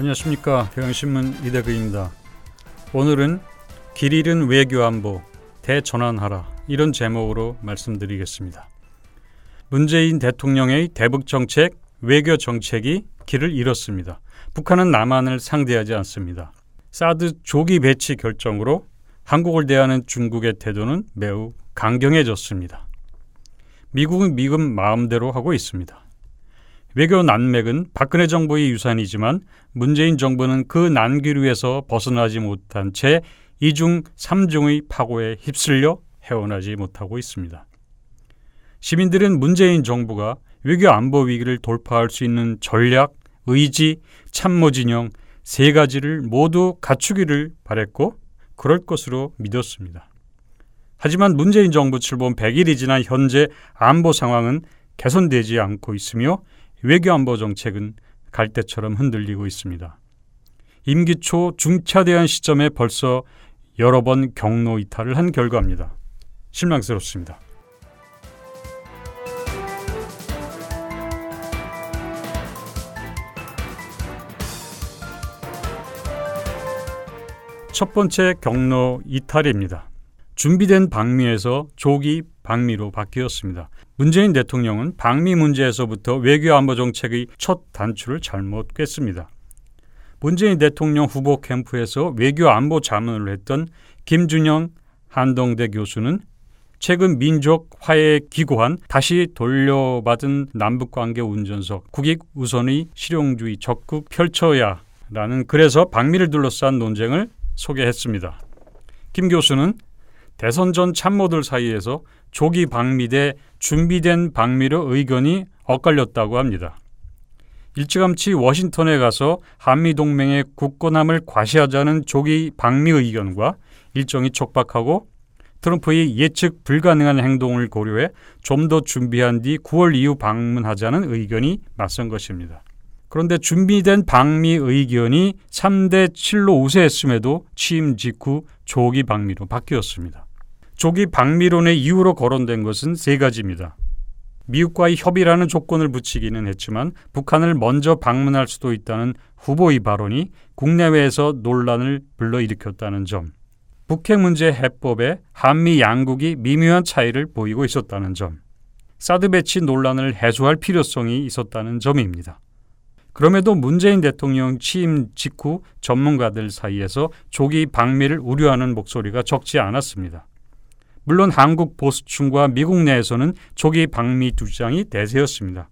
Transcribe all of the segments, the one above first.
안녕하십니까. 경향신문 이대근입니다. 오늘은 길 잃은 외교안보 대전환하라, 이런 제목으로 말씀드리겠습니다. 문재인 대통령의 대북정책, 외교정책이 길을 잃었습니다. 북한은 남한을 상대하지 않습니다. 사드 조기 배치 결정으로 한국을 대하는 중국의 태도는 매우 강경해졌습니다. 미국은 미국 마음대로 하고 있습니다. 외교 난맥은 박근혜 정부의 유산이지만 문재인 정부는 그 난기류에서 벗어나지 못한 채 이중 삼중의 파고에 휩쓸려 헤어나지 못하고 있습니다. 시민들은 문재인 정부가 외교 안보 위기를 돌파할 수 있는 전략, 의지, 참모 진영 세 가지를 모두 갖추기를 바랬고 그럴 것으로 믿었습니다. 하지만 문재인 정부 출범 100일이 지난 현재 안보 상황은 개선되지 않고 있으며 외교안보 정책은 갈대처럼 흔들리고 있습니다. 임기 초 중차대한 시점에 벌써 여러 번 경로 이탈을 한 결과입니다. 실망스럽습니다. 첫 번째 경로 이탈입니다. 준비된 방미에서 조기 방미로 바뀌었습니다. 문재인 대통령은 방미 문제에서부터 외교안보 정책의 첫 단추를 잘못 꿰습니다. 문재인 대통령 후보 캠프에서 외교안보 자문을 했던 김준영 한동대 교수는 최근 민족 화해에 기고한 다시 돌려받은 남북관계 운전석 국익 우선의 실용주의 적극 펼쳐야 라는 글에서 방미를 둘러싼 논쟁을 소개했습니다. 김 교수는 대선 전 참모들 사이에서 조기 방미 대 준비된 방미로 의견이 엇갈렸다고 합니다. 일찌감치 워싱턴에 가서 한미동맹의 굳건함을 과시하자는 조기 방미 의견과 일정이 촉박하고 트럼프의 예측 불가능한 행동을 고려해 좀 더 준비한 뒤 9월 이후 방문하자는 의견이 맞선 것입니다. 그런데 준비된 방미 의견이 3대 7로 우세했음에도 취임 직후 조기 방미로 바뀌었습니다. 조기 방미론의 이유로 거론된 것은 세 가지입니다. 미국과의 협의라는 조건을 붙이기는 했지만 북한을 먼저 방문할 수도 있다는 후보의 발언이 국내외에서 논란을 불러일으켰다는 점, 북핵 문제 해법에 한미 양국이 미묘한 차이를 보이고 있었다는 점, 사드 배치 논란을 해소할 필요성이 있었다는 점입니다. 그럼에도 문재인 대통령 취임 직후 전문가들 사이에서 조기 방미를 우려하는 목소리가 적지 않았습니다. 물론 한국 보수층과 미국 내에서는 조기 방미 주장이 대세였습니다.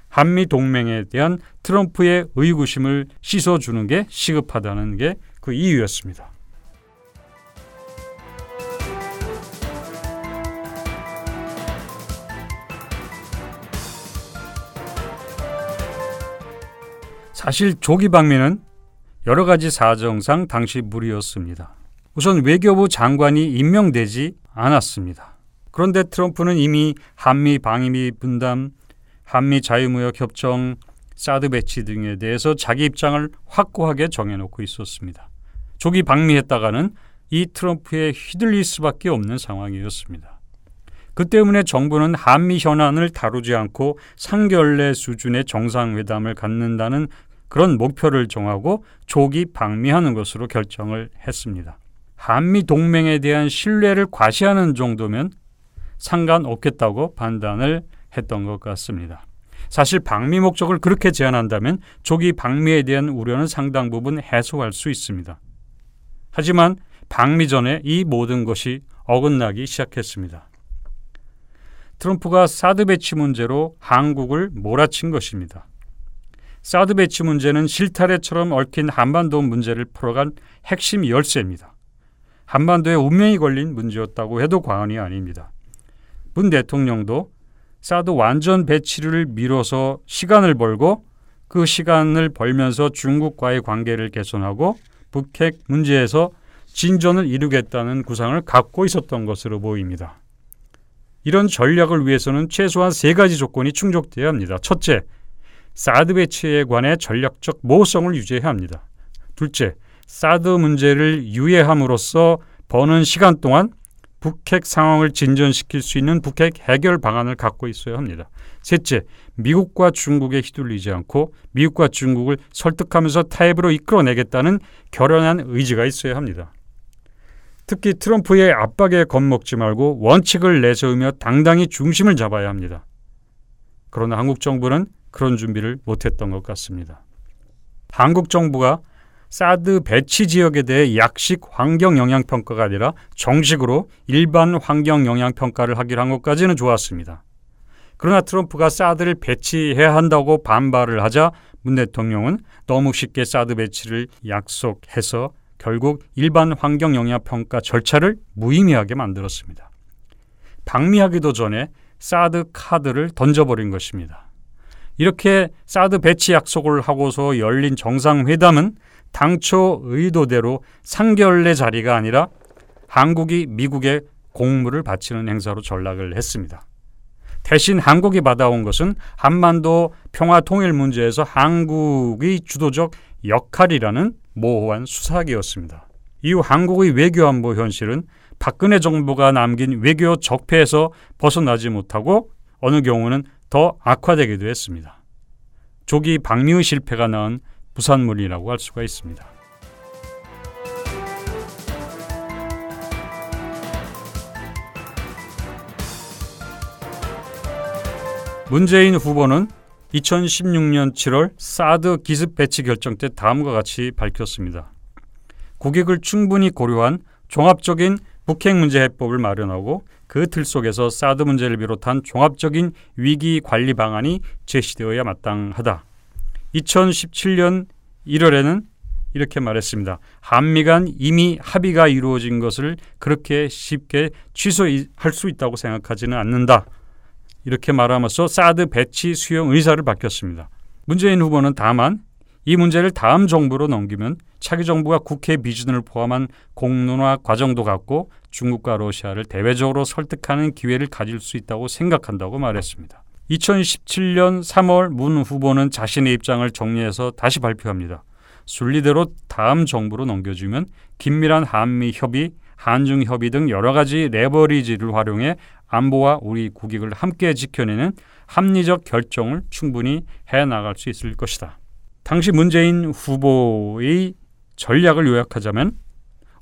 한미 동맹에 대한 트럼프의 의구심을 씻어주는 게 시급하다는 게 그 이유였습니다. 사실 조기 방미는 여러 가지 사정상 당시 무리였습니다. 우선 외교부 장관이 임명되지 않았습니다. 그런데 트럼프는 이미 한미 방위 분담, 한미 자유무역 협정, 사드 배치 등에 대해서 자기 입장을 확고하게 정해놓고 있었습니다. 조기 방미했다가는 이 트럼프에 휘둘릴 수밖에 없는 상황이었습니다. 그 때문에 정부는 한미 현안을 다루지 않고 상결례 수준의 정상회담을 갖는다는 그런 목표를 정하고 조기 방미하는 것으로 결정을 했습니다. 한미 동맹에 대한 신뢰를 과시하는 정도면 상관없겠다고 판단을 했던 것 같습니다. 사실 방미 목적을 그렇게 제한한다면 조기 방미에 대한 우려는 상당 부분 해소할 수 있습니다. 하지만 방미 전에 이 모든 것이 어긋나기 시작했습니다. 트럼프가 사드 배치 문제로 한국을 몰아친 것입니다. 사드 배치 문제는 실타래처럼 얽힌 한반도 문제를 풀어간 핵심 열쇠입니다. 한반도에 운명이 걸린 문제였다고 해도 과언이 아닙니다. 문 대통령도 사드 완전 배치를 미뤄서 시간을 벌고 그 시간을 벌면서 중국과의 관계를 개선하고 북핵 문제에서 진전을 이루겠다는 구상을 갖고 있었던 것으로 보입니다. 이런 전략을 위해서는 최소한 세 가지 조건이 충족되어야 합니다. 첫째, 사드 배치에 관해 전략적 모호성을 유지해야 합니다. 둘째, 사드 문제를 유예함으로써 버는 시간 동안 북핵 상황을 진전시킬 수 있는 북핵 해결 방안을 갖고 있어야 합니다. 셋째, 미국과 중국에 휘둘리지 않고 미국과 중국을 설득하면서 타협으로 이끌어내겠다는 결연한 의지가 있어야 합니다. 특히 트럼프의 압박에 겁먹지 말고 원칙을 내세우며 당당히 중심을 잡아야 합니다. 그러나 한국 정부는 그런 준비를 못했던 것 같습니다. 한국 정부가 사드 배치 지역에 대해 약식 환경영향평가가 아니라 정식으로 일반 환경영향평가를 하기로 한 것까지는 좋았습니다. 그러나 트럼프가 사드를 배치해야 한다고 반발을 하자 문 대통령은 너무 쉽게 사드 배치를 약속해서 결국 일반 환경영향평가 절차를 무의미하게 만들었습니다. 방미하기도 전에 사드 카드를 던져버린 것입니다. 이렇게 사드 배치 약속을 하고서 열린 정상회담은 당초 의도대로 상결례 자리가 아니라 한국이 미국에 공물을 바치는 행사로 전락을 했습니다. 대신 한국이 받아온 것은 한반도 평화 통일 문제에서 한국의 주도적 역할이라는 모호한 수사기였습니다. 이후 한국의 외교안보 현실은 박근혜 정부가 남긴 외교 적폐에서 벗어나지 못하고 어느 경우는 더 악화되기도 했습니다. 조기 방미의 실패가 낳은 부산물이라고 할 수가 있습니다. 문재인 후보는 2016년 7월 사드 기습 배치 결정 때 다음과 같이 밝혔습니다. 국익을 충분히 고려한 종합적인 북핵 문제 해법을 마련하고 그 틀 속에서 사드 문제를 비롯한 종합적인 위기 관리 방안이 제시되어야 마땅하다. 2017년 1월에는 이렇게 말했습니다. 한미 간 이미 합의가 이루어진 것을 그렇게 쉽게 취소할 수 있다고 생각하지는 않는다. 이렇게 말하면서 사드 배치 수용 의사를 밝혔습니다. 문재인 후보는 다만 이 문제를 다음 정부로 넘기면 차기 정부가 국회 비준을 포함한 공론화 과정도 갖고 중국과 러시아를 대외적으로 설득하는 기회를 가질 수 있다고 생각한다고 말했습니다. 2017년 3월 문 후보는 자신의 입장을 정리해서 다시 발표합니다. 순리대로 다음 정부로 넘겨주면 긴밀한 한미 협의, 한중 협의 등 여러 가지 레버리지를 활용해 안보와 우리 국익을 함께 지켜내는 합리적 결정을 충분히 해나갈 수 있을 것이다. 당시 문재인 후보의 전략을 요약하자면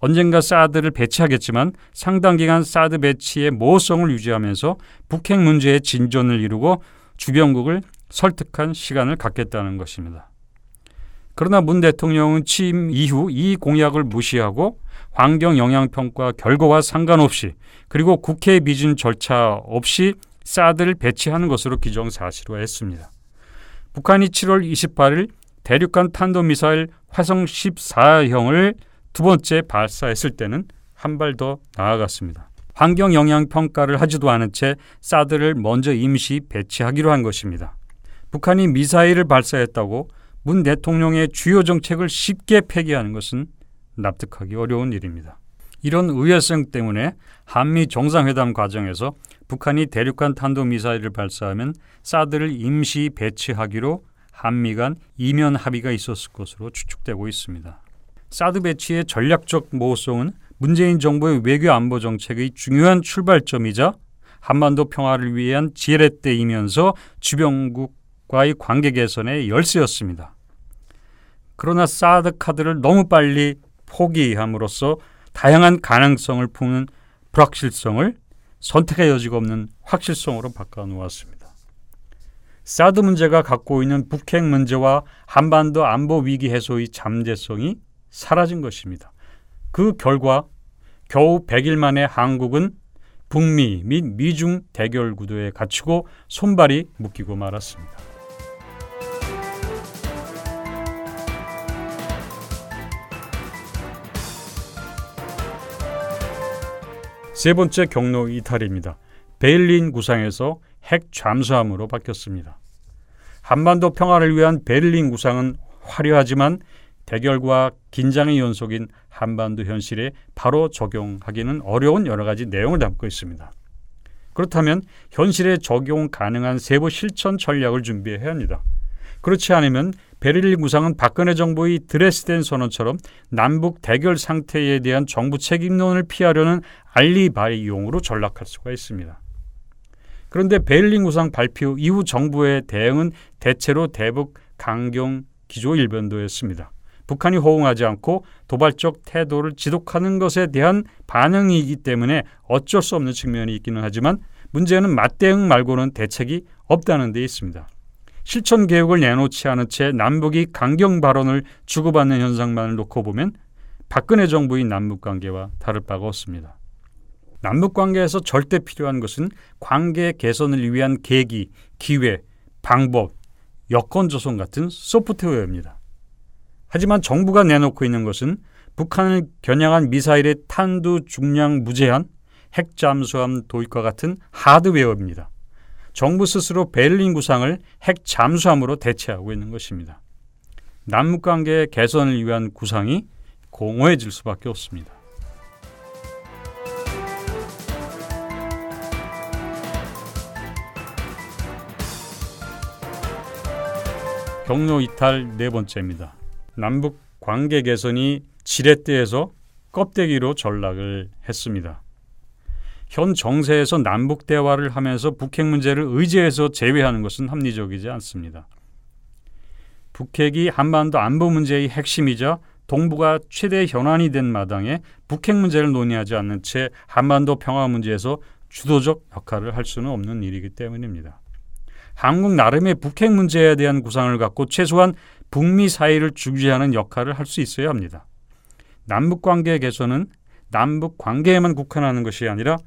언젠가 사드를 배치하겠지만 상당 기간 사드 배치의 모호성을 유지하면서 북핵 문제의 진전을 이루고 주변국을 설득한 시간을 갖겠다는 것입니다. 그러나 문 대통령은 취임 이후 이 공약을 무시하고 환경영향평가 결과와 상관없이 그리고 국회 비준 절차 없이 사드를 배치하는 것으로 기정사실화했습니다. 북한이 7월 28일 대륙간 탄도미사일 화성 14형을 두 번째 발사했을 때는 한 발 더 나아갔습니다. 환경영향평가를 하지도 않은 채 사드를 먼저 임시 배치하기로 한 것입니다. 북한이 미사일을 발사했다고 문 대통령의 주요 정책을 쉽게 폐기하는 것은 납득하기 어려운 일입니다. 이런 의외성 때문에 한미 정상회담 과정에서 북한이 대륙간 탄도미사일을 발사하면 사드를 임시 배치하기로 한미 간 이면 합의가 있었을 것으로 추측되고 있습니다. 사드 배치의 전략적 모호성은 문재인 정부의 외교 안보 정책의 중요한 출발점이자 한반도 평화를 위한 지렛대이면서 주변국과의 관계 개선의 열쇠였습니다. 그러나 사드 카드를 너무 빨리 포기함으로써 다양한 가능성을 품는 불확실성을 선택의 여지가 없는 확실성으로 바꿔놓았습니다. 사드 문제가 갖고 있는 북핵 문제와 한반도 안보 위기 해소의 잠재성이 사라진 것입니다. 그 결과 겨우 100일 만에 한국은 북미 및 미중 대결 구도에 갇히고 손발이 묶이고 말았습니다. 세 번째 경로 이탈입니다. 베를린 구상에서 핵 잠수함으로 바뀌었습니다. 한반도 평화를 위한 베를린 구상은 화려하지만 대결과 긴장의 연속인 한반도 현실에 바로 적용하기는 어려운 여러 가지 내용을 담고 있습니다. 그렇다면 현실에 적용 가능한 세부 실천 전략을 준비해야 합니다. 그렇지 않으면 베를린 구상은 박근혜 정부의 드레스덴 선언처럼 남북 대결 상태에 대한 정부 책임론을 피하려는 알리바이용으로 전락할 수가 있습니다. 그런데 베를린 구상 발표 이후 정부의 대응은 대체로 대북 강경 기조 일변도였습니다. 북한이 호응하지 않고 도발적 태도를 지속하는 것에 대한 반응이기 때문에 어쩔 수 없는 측면이 있기는 하지만 문제는 맞대응 말고는 대책이 없다는 데 있습니다. 실천 계획을 내놓지 않은 채 남북이 강경 발언을 주고받는 현상만을 놓고 보면 박근혜 정부의 남북관계와 다를 바가 없습니다. 남북관계에서 절대 필요한 것은 관계 개선을 위한 계기, 기회, 방법, 여건 조성 같은 소프트웨어입니다. 하지만 정부가 내놓고 있는 것은 북한을 겨냥한 미사일의 탄두 중량 무제한, 핵 잠수함 도입과 같은 하드웨어입니다. 정부 스스로 베를린 구상을 핵 잠수함으로 대체하고 있는 것입니다. 남북관계 개선을 위한 구상이 공허해질 수밖에 없습니다. 경로 이탈 네 번째입니다. 남북 관계 개선이 지렛대에서 껍데기로 전락을 했습니다. 현 정세에서 남북 대화를 하면서 북핵 문제를 의제해서 제외하는 것은 합리적이지 않습니다. 북핵이 한반도 안보 문제의 핵심이자 동북아 최대 현안이 된 마당에 북핵 문제를 논의하지 않는 채 한반도 평화 문제에서 주도적 역할을 할 수는 없는 일이기 때문입니다. 한국 나름의 북핵 문제에 대한 구상을 갖고 최소한 북미 사이를 중재하는 역할을 할 수 있어야 합니다. 남북관계 개선은 남북관계에만 국한하는 것이 아니라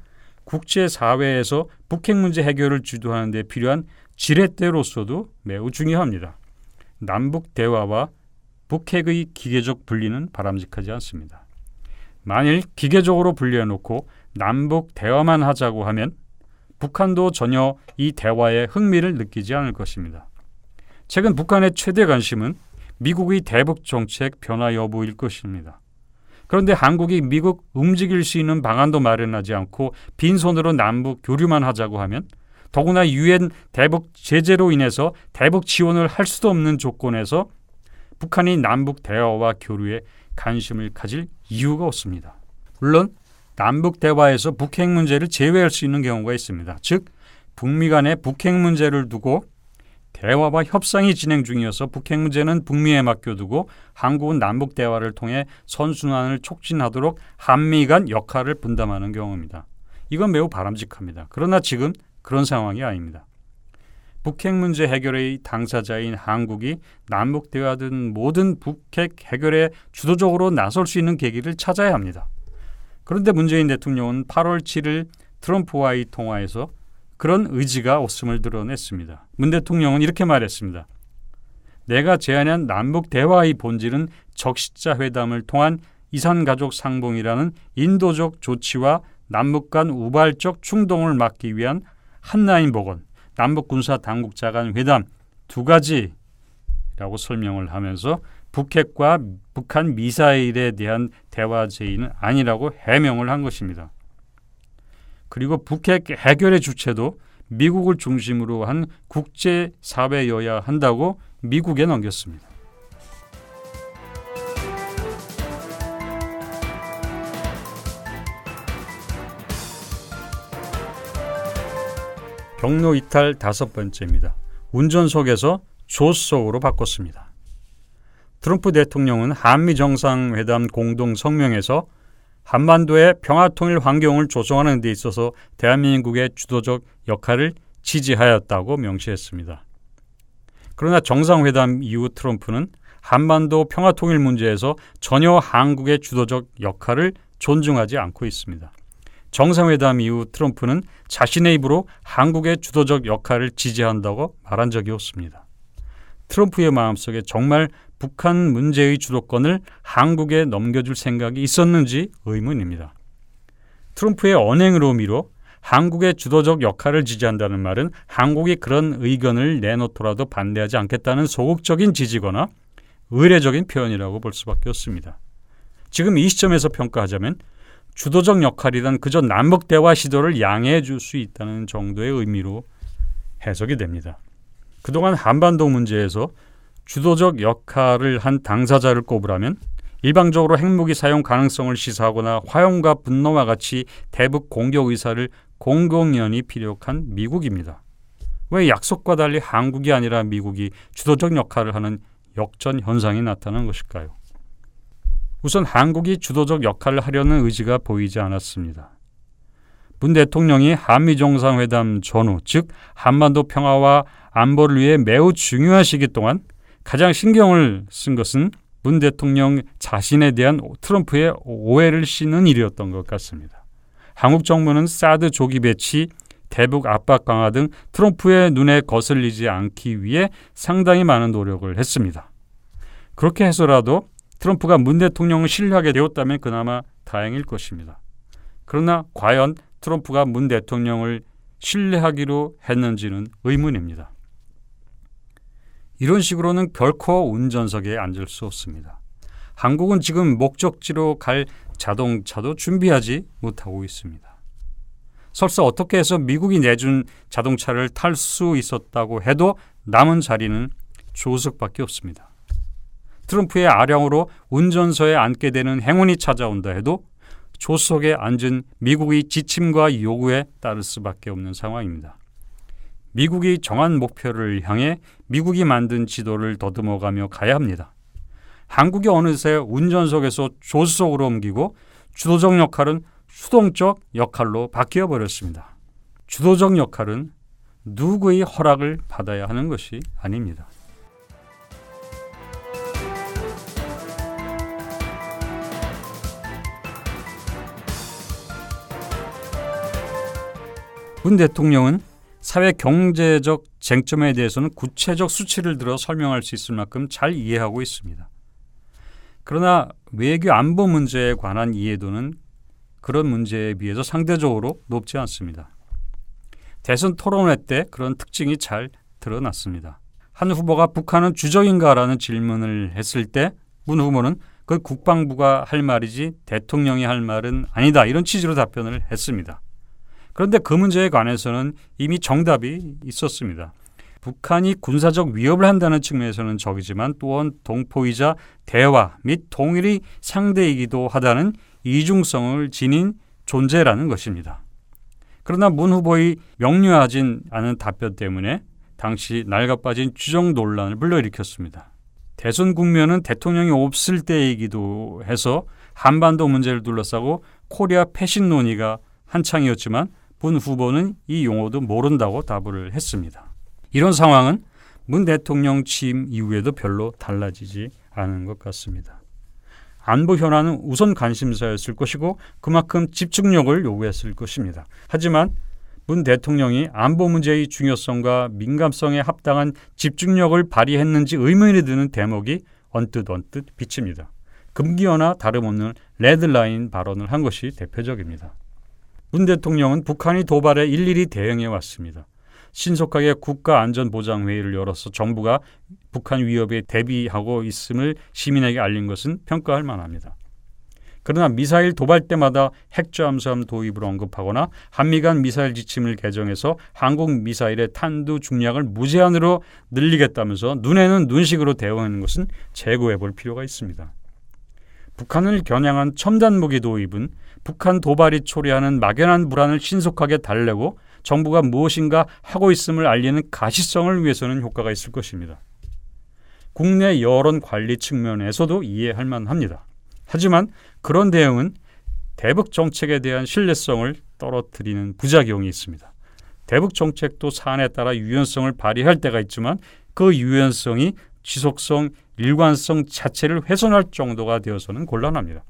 국제사회에서 북핵 문제 해결을 주도하는 데 필요한 지렛대로서도 매우 중요합니다. 남북 대화와 북핵의 기계적 분리는 바람직하지 않습니다. 만일 기계적으로 분리해놓고 남북 대화만 하자고 하면 북한도 전혀 이 대화에 흥미를 느끼지 않을 것입니다. 최근 북한의 최대 관심은 미국의 대북 정책 변화 여부일 것입니다. 그런데 한국이 미국 움직일 수 있는 방안도 마련하지 않고 빈손으로 남북 교류만 하자고 하면 더구나 유엔 대북 제재로 인해서 대북 지원을 할 수도 없는 조건에서 북한이 남북 대화와 교류에 관심을 가질 이유가 없습니다. 물론 남북 대화에서 북핵 문제를 제외할 수 있는 경우가 있습니다. 즉 북미 간의 북핵 문제를 두고 대화와 협상이 진행 중이어서 북핵 문제는 북미에 맡겨두고 한국은 남북 대화를 통해 선순환을 촉진하도록 한미 간 역할을 분담하는 경우입니다. 이건 매우 바람직합니다. 그러나 지금 그런 상황이 아닙니다. 북핵 문제 해결의 당사자인 한국이 남북 대화 등 모든 북핵 해결에 주도적으로 나설 수 있는 계기를 찾아야 합니다. 그런데 문재인 대통령은 8월 7일 트럼프와의 통화에서 그런 의지가 없음을 드러냈습니다. 문 대통령은 이렇게 말했습니다. 내가 제안한 남북 대화의 본질은 적시자 회담을 통한 이산가족 상봉이라는 인도적 조치와 남북 간 우발적 충동을 막기 위한 한라인 복원, 남북 군사 당국자 간 회담 두 가지라고 설명을 하면서 북핵과 북한 미사일에 대한 대화 제의는 아니라고 해명을 한 것입니다. 그리고 북핵 해결의 주체도 미국을 중심으로 한 국제사회여야 한다고 미국에 넘겼습니다. 경로 이탈 다섯 번째입니다. 운전석에서 조수석으로 바꿨습니다. 트럼프 대통령은 한미 정상회담 공동 성명에서 한반도의 평화통일 환경을 조성하는 데 있어서 대한민국의 주도적 역할을 지지하였다고 명시했습니다. 그러나 정상회담 이후 트럼프는 한반도 평화통일 문제에서 전혀 한국의 주도적 역할을 존중하지 않고 있습니다. 정상회담 이후 트럼프는 자신의 입으로 한국의 주도적 역할을 지지한다고 말한 적이 없습니다. 트럼프의 마음속에 정말 북한 문제의 주도권을 한국에 넘겨줄 생각이 있었는지 의문입니다. 트럼프의 언행으로 미뤄 한국의 주도적 역할을 지지한다는 말은 한국이 그런 의견을 내놓더라도 반대하지 않겠다는 소극적인 지지거나 의례적인 표현이라고 볼 수밖에 없습니다. 지금 이 시점에서 평가하자면 주도적 역할이란 그저 남북 대화 시도를 양해해 줄 수 있다는 정도의 의미로 해석이 됩니다. 그동안 한반도 문제에서 주도적 역할을 한 당사자를 꼽으라면 일방적으로 핵무기 사용 가능성을 시사하거나 화용과 분노와 같이 대북 공격 의사를 공공연히 피력한 미국입니다. 왜 약속과 달리 한국이 아니라 미국이 주도적 역할을 하는 역전 현상이 나타난 것일까요? 우선 한국이 주도적 역할을 하려는 의지가 보이지 않았습니다. 문 대통령이 한미정상회담 전후, 즉 한반도 평화와 안보를 위해 매우 중요한 시기 동안 가장 신경을 쓴 것은 문 대통령 자신에 대한 트럼프의 오해를 씻는 일이었던 것 같습니다. 한국 정부는 사드 조기 배치, 대북 압박 강화 등 트럼프의 눈에 거슬리지 않기 위해 상당히 많은 노력을 했습니다. 그렇게 해서라도 트럼프가 문 대통령을 신뢰하게 되었다면 그나마 다행일 것입니다. 그러나 과연 트럼프가 문 대통령을 신뢰하기로 했는지는 의문입니다. 이런 식으로는 결코 운전석에 앉을 수 없습니다. 한국은 지금 목적지로 갈 자동차도 준비하지 못하고 있습니다. 설사 어떻게 해서 미국이 내준 자동차를 탈 수 있었다고 해도 남은 자리는 조석밖에 없습니다. 트럼프의 아령으로 운전석에 앉게 되는 행운이 찾아온다 해도 조석에 앉은 미국의 지침과 요구에 따를 수밖에 없는 상황입니다. 미국이 정한 목표를 향해 미국이 만든 지도를 더듬어가며 가야 합니다. 한국이 어느새 운전석에서 조수석으로 옮기고 주도적 역할은 수동적 역할로 바뀌어 버렸습니다. 주도적 역할은 누구의 허락을 받아야 하는 것이 아닙니다. 문 대통령은 사회 경제적 쟁점에 대해서는 구체적 수치를 들어 설명할 수 있을 만큼 잘 이해하고 있습니다. 그러나 외교 안보 문제에 관한 이해도는 그런 문제에 비해서 상대적으로 높지 않습니다. 대선 토론회 때 그런 특징이 잘 드러났습니다. 한 후보가 북한은 주적인가라는 질문을 했을 때 문 후보는 그 국방부가 할 말이지 대통령이 할 말은 아니다, 이런 취지로 답변을 했습니다. 그런데 그 문제에 관해서는 이미 정답이 있었습니다. 북한이 군사적 위협을 한다는 측면에서는 적이지만 또한 동포이자 대화 및 통일의 상대이기도 하다는 이중성을 지닌 존재라는 것입니다. 그러나 문 후보의 명료하진 않은 답변 때문에 당시 낡아빠진 주적 논란을 불러일으켰습니다. 대선 국면은 대통령이 없을 때이기도 해서 한반도 문제를 둘러싸고 코리아 패신 논의가 한창이었지만 문 후보는 이 용어도 모른다고 답을 했습니다. 이런 상황은 문 대통령 취임 이후에도 별로 달라지지 않은 것 같습니다. 안보 현안은 우선 관심사였을 것이고 그만큼 집중력을 요구했을 것입니다. 하지만 문 대통령이 안보 문제의 중요성과 민감성에 합당한 집중력을 발휘했는지 의문이 드는 대목이 언뜻 비칩니다. 금기어나 다름없는 레드라인 발언을 한 것이 대표적입니다. 문 대통령은 북한이 도발에 일일이 대응해 왔습니다. 신속하게 국가안전보장회의를 열어서 정부가 북한 위협에 대비하고 있음을 시민에게 알린 것은 평가할 만합니다. 그러나 미사일 도발 때마다 핵잠수함 도입을 언급하거나 한미 간 미사일 지침을 개정해서 한국 미사일의 탄두 중량을 무제한으로 늘리겠다면서 눈에는 눈식으로 대응하는 것은 재고해 볼 필요가 있습니다. 북한을 겨냥한 첨단 무기 도입은 북한 도발이 초래하는 막연한 불안을 신속하게 달래고 정부가 무엇인가 하고 있음을 알리는 가시성을 위해서는 효과가 있을 것입니다. 국내 여론 관리 측면에서도 이해할 만합니다. 하지만 그런 대응은 대북 정책에 대한 신뢰성을 떨어뜨리는 부작용이 있습니다. 대북 정책도 사안에 따라 유연성을 발휘할 때가 있지만 그 유연성이 지속성, 일관성 자체를 훼손할 정도가 되어서는 곤란합니다.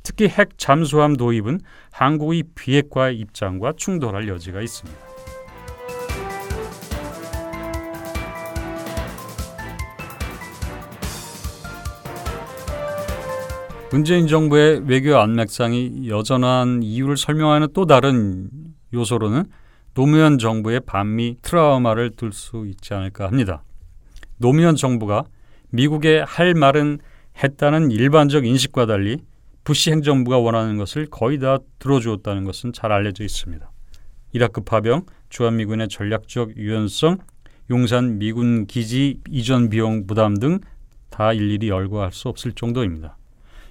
특히 핵 잠수함 도입은 한국의 비핵화의 입장과 충돌할 여지가 있습니다. 문재인 정부의 외교 안맥상이 여전한 이유를 설명하는 또 다른 요소로는 노무현 정부의 반미 트라우마를 들 수 있지 않을까 합니다. 노무현 정부가 미국에 할 말은 했다는 일반적 인식과 달리 부시 행정부가 원하는 것을 거의 다 들어주었다는 것은 잘 알려져 있습니다. 이라크 파병, 주한미군의 전략적 유연성, 용산 미군 기지 이전 비용 부담 등 다 일일이 열거할 수 없을 정도입니다.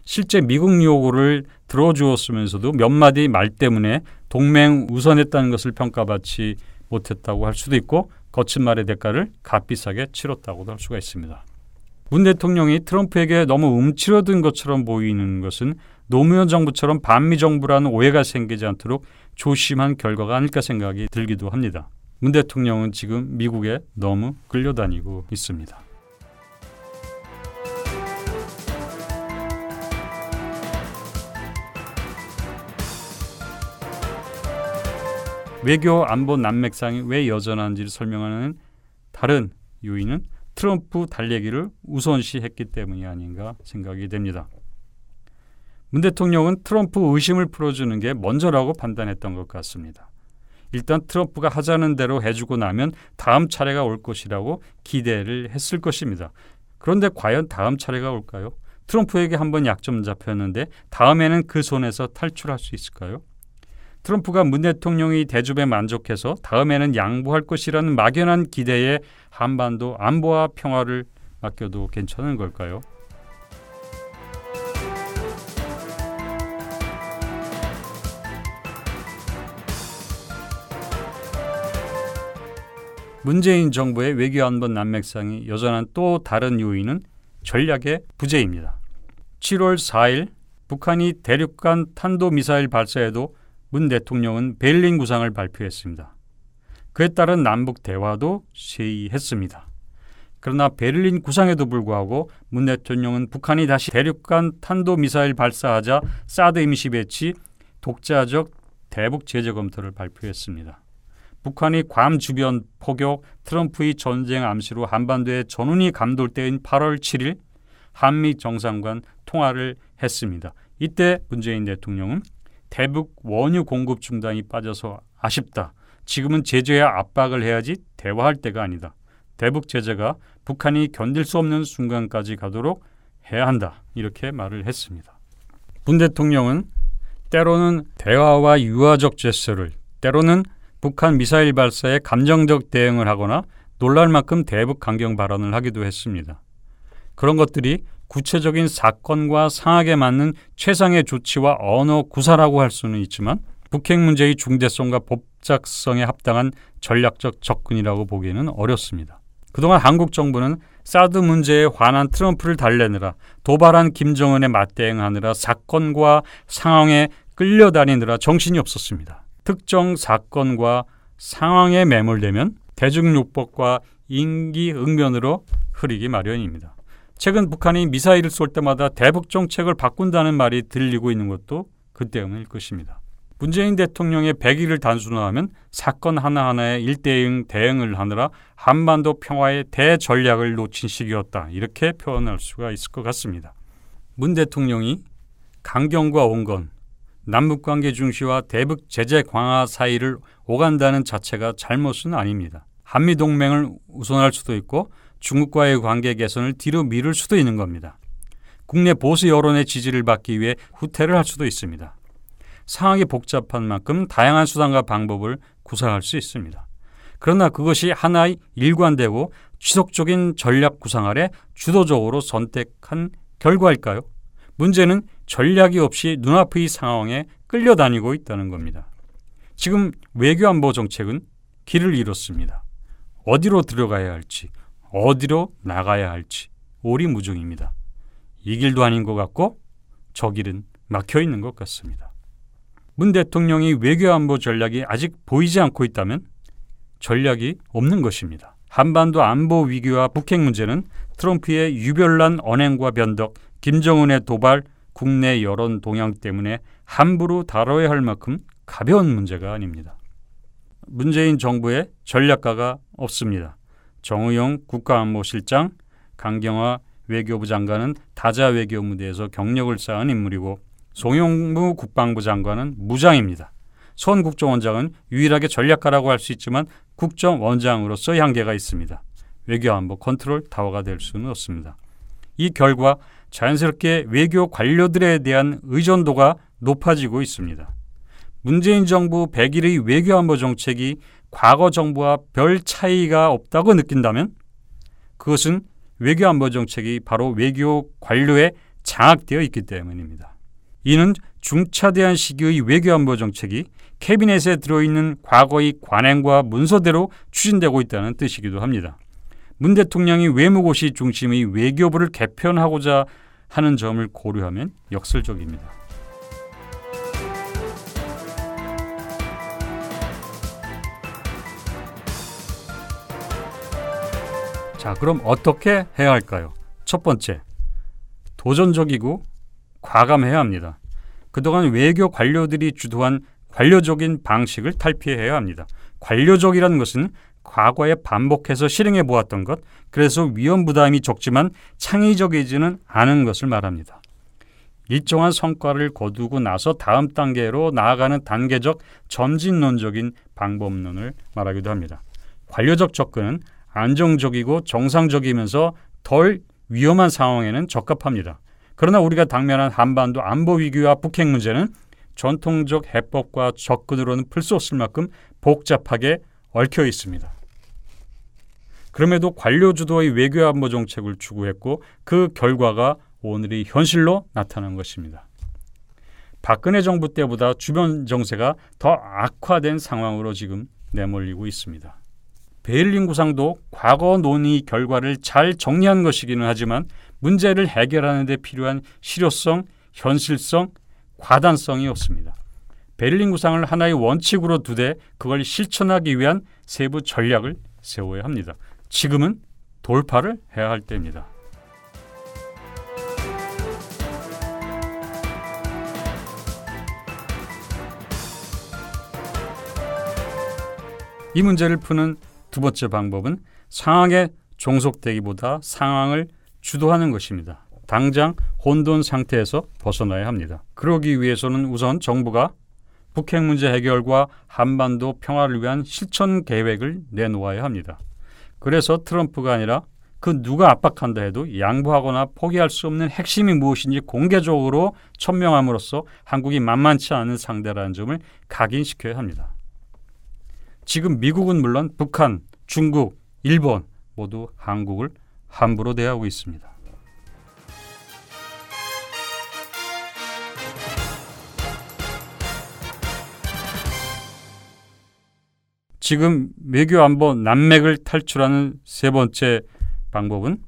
실제 미국 요구를 들어주었으면서도 몇 마디 말 때문에 동맹 우선했다는 것을 평가받지 못했다고 할 수도 있고 거친 말의 대가를 값비싸게 치렀다고도 할 수가 있습니다. 문 대통령이 트럼프에게 너무 움츠러든 것처럼 보이는 것은 노무현 정부처럼 반미 정부라는 오해가 생기지 않도록 조심한 결과가 아닐까 생각이 들기도 합니다. 문 대통령은 지금 미국에 너무 끌려다니고 있습니다. 외교 안보 난맥상이 왜 여전한지를 설명하는 다른 요인은 트럼프 달래기를 우선시했기 때문이 아닌가 생각이 됩니다. 문 대통령은 트럼프 의심을 풀어주는 게 먼저라고 판단했던 것 같습니다. 일단 트럼프가 하자는 대로 해주고 나면 다음 차례가 올 것이라고 기대를 했을 것입니다. 그런데 과연 다음 차례가 올까요? 트럼프에게 한번 약점 잡혔는데 다음에는 그 손에서 탈출할 수 있을까요? 트럼프가 문 대통령이 대접에 만족해서 다음에는 양보할 것이라는 막연한 기대에 한반도 안보와 평화를 맡겨도 괜찮은 걸까요? 문재인 정부의 외교 안보 난맥상이 여전한 또 다른 요인은 전략의 부재입니다. 7월 4일 북한이 대륙간 탄도미사일 발사에도 문 대통령은 베를린 구상을 발표했습니다. 그에 따른 남북 대화도 시의했습니다. 그러나 베를린 구상에도 불구하고 문 대통령은 북한이 다시 대륙간 탄도미사일 발사하자 사드 임시 배치, 독자적 대북 제재 검토를 발표했습니다. 북한이 괌 주변 포격, 트럼프의 전쟁 암시로 한반도에 전운이 감돌 때인 8월 7일 한미 정상간 통화를 했습니다. 이때 문재인 대통령은 대북 원유 공급 중단이 빠져서 아쉽다. 지금은 제재와 압박을 해야지 대화할 때가 아니다. 대북 제재가 북한이 견딜 수 없는 순간까지 가도록 해야 한다. 이렇게 말을 했습니다. 문 대통령은 때로는 대화와 유화적 제스처를, 때로는 북한 미사일 발사에 감정적 대응을 하거나 놀랄 만큼 대북 강경 발언을 하기도 했습니다. 그런 것들이 구체적인 사건과 상황에 맞는 최상의 조치와 언어 구사라고 할 수는 있지만 북핵 문제의 중대성과 복잡성에 합당한 전략적 접근이라고 보기에는 어렵습니다. 그동안 한국 정부는 사드 문제에 화난 트럼프를 달래느라 도발한 김정은에 맞대응하느라 사건과 상황에 끌려다니느라 정신이 없었습니다. 특정 사건과 상황에 매몰되면 대중요법과 임기응변으로 흐리기 마련입니다. 최근 북한이 미사일을 쏠 때마다 대북 정책을 바꾼다는 말이 들리고 있는 것도 그 때문일 것입니다. 문재인 대통령의 100일을 단순화하면 사건 하나하나에 일대응 대응을 하느라 한반도 평화의 대전략을 놓친 시기였다. 이렇게 표현할 수가 있을 것 같습니다. 문 대통령이 강경과 온건, 남북관계 중시와 대북 제재 강화 사이를 오간다는 자체가 잘못은 아닙니다. 한미동맹을 우선할 수도 있고 중국과의 관계 개선을 뒤로 미룰 수도 있는 겁니다. 국내 보수 여론의 지지를 받기 위해 후퇴를 할 수도 있습니다. 상황이 복잡한 만큼 다양한 수단과 방법을 구사할 수 있습니다. 그러나 그것이 하나의 일관되고 지속적인 전략 구상 아래 주도적으로 선택한 결과일까요? 문제는 전략이 없이 눈앞의 상황에 끌려다니고 있다는 겁니다. 지금 외교안보 정책은 길을 잃었습니다. 어디로 들어가야 할지, 어디로 나가야 할지 오리무중입니다. 이 길도 아닌 것 같고 저 길은 막혀 있는 것 같습니다. 문 대통령이 외교안보 전략이 아직 보이지 않고 있다면 전략이 없는 것입니다. 한반도 안보 위기와 북핵 문제는 트럼프의 유별난 언행과 변덕, 김정은의 도발, 국내 여론 동향 때문에 함부로 다뤄야 할 만큼 가벼운 문제가 아닙니다. 문재인 정부의 전략가가 없습니다. 정의용 국가안보실장, 강경화 외교부 장관은 다자 외교 무대에서 경력을 쌓은 인물이고 송영무 국방부 장관은 무장입니다. 손 국정원장은 유일하게 전략가라고 할 수 있지만 국정원장으로서의 한계가 있습니다. 외교안보 컨트롤 타워가 될 수는 없습니다. 이 결과 자연스럽게 외교 관료들에 대한 의존도가 높아지고 있습니다. 문재인 정부 100일의 외교안보 정책이 과거 정부와 별 차이가 없다고 느낀다면 그것은 외교안보정책이 바로 외교 관료에 장악되어 있기 때문입니다. 이는 중차대한 시기의 외교안보정책이 캐비넷에 들어있는 과거의 관행과 문서대로 추진되고 있다는 뜻이기도 합니다. 문 대통령이 외무고시 중심의 외교부를 개편하고자 하는 점을 고려하면 역설적입니다. 자, 그럼 어떻게 해야 할까요? 첫 번째, 도전적이고 과감해야 합니다. 그동안 외교 관료들이 주도한 관료적인 방식을 탈피해야 합니다. 관료적이라는 것은 과거에 반복해서 실행해 보았던 것, 그래서 위험 부담이 적지만 창의적이지는 않은 것을 말합니다. 일정한 성과를 거두고 나서 다음 단계로 나아가는 단계적 점진론적인 방법론을 말하기도 합니다. 관료적 접근은 안정적이고 정상적이면서 덜 위험한 상황에는 적합합니다. 그러나 우리가 당면한 한반도 안보 위기와 북핵 문제는 전통적 해법과 접근으로는 풀 수 없을 만큼 복잡하게 얽혀 있습니다. 그럼에도 관료 주도의 외교안보 정책을 추구했고 그 결과가 오늘의 현실로 나타난 것입니다. 박근혜 정부 때보다 주변 정세가 더 악화된 상황으로 지금 내몰리고 있습니다. 베를린 구상도 과거 논의 결과를 잘 정리한 것이기는 하지만 문제를 해결하는 데 필요한 실효성, 현실성, 과단성이 없습니다. 베를린 구상을 하나의 원칙으로 두되 그걸 실천하기 위한 세부 전략을 세워야 합니다. 지금은 돌파를 해야 할 때입니다. 이 문제를 푸는 두 번째 방법은 상황에 종속되기보다 상황을 주도하는 것입니다. 당장 혼돈 상태에서 벗어나야 합니다. 그러기 위해서는 우선 정부가 북핵 문제 해결과 한반도 평화를 위한 실천 계획을 내놓아야 합니다. 그래서 트럼프가 아니라 그 누가 압박한다 해도 양보하거나 포기할 수 없는 핵심이 무엇인지 공개적으로 천명함으로써 한국이 만만치 않은 상대라는 점을 각인시켜야 합니다. 지금 미국은 물론 북한, 중국, 일본 모두 한국을 함부로 대하고 있습니다. 지금 외교안보 난맥을 탈출하는 세 번째 방법은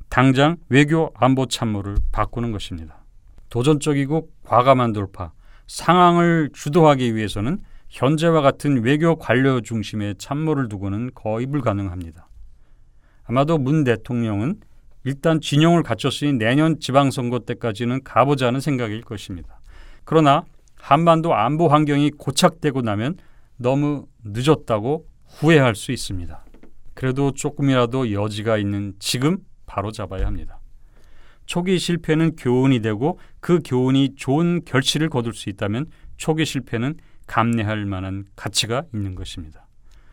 당장 외교안보 참모를 바꾸는 것입니다. 도전적이고 과감한 돌파, 상황을 주도하기 위해서는 현재와 같은 외교 관료 중심의 참모를 두고는 거의 불가능합니다. 아마도 문 대통령은 일단 진영을 갖췄으니 내년 지방선거 때까지는 가보자는 생각일 것입니다. 그러나 한반도 안보 환경이 고착되고 나면 너무 늦었다고 후회할 수 있습니다. 그래도 조금이라도 여지가 있는 지금 바로 잡아야 합니다. 초기 실패는 교훈이 되고 그 교훈이 좋은 결실을 거둘 수 있다면 초기 실패는 감내할 만한 가치가 있는 것입니다.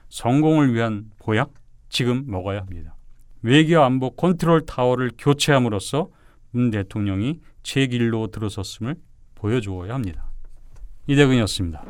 성공을 위한 보약 지금 먹어야 합니다. 외교안보 컨트롤 타워를 교체함으로써 문 대통령이 제 길로 들어섰음을 보여주어야 합니다. 이대근이었습니다.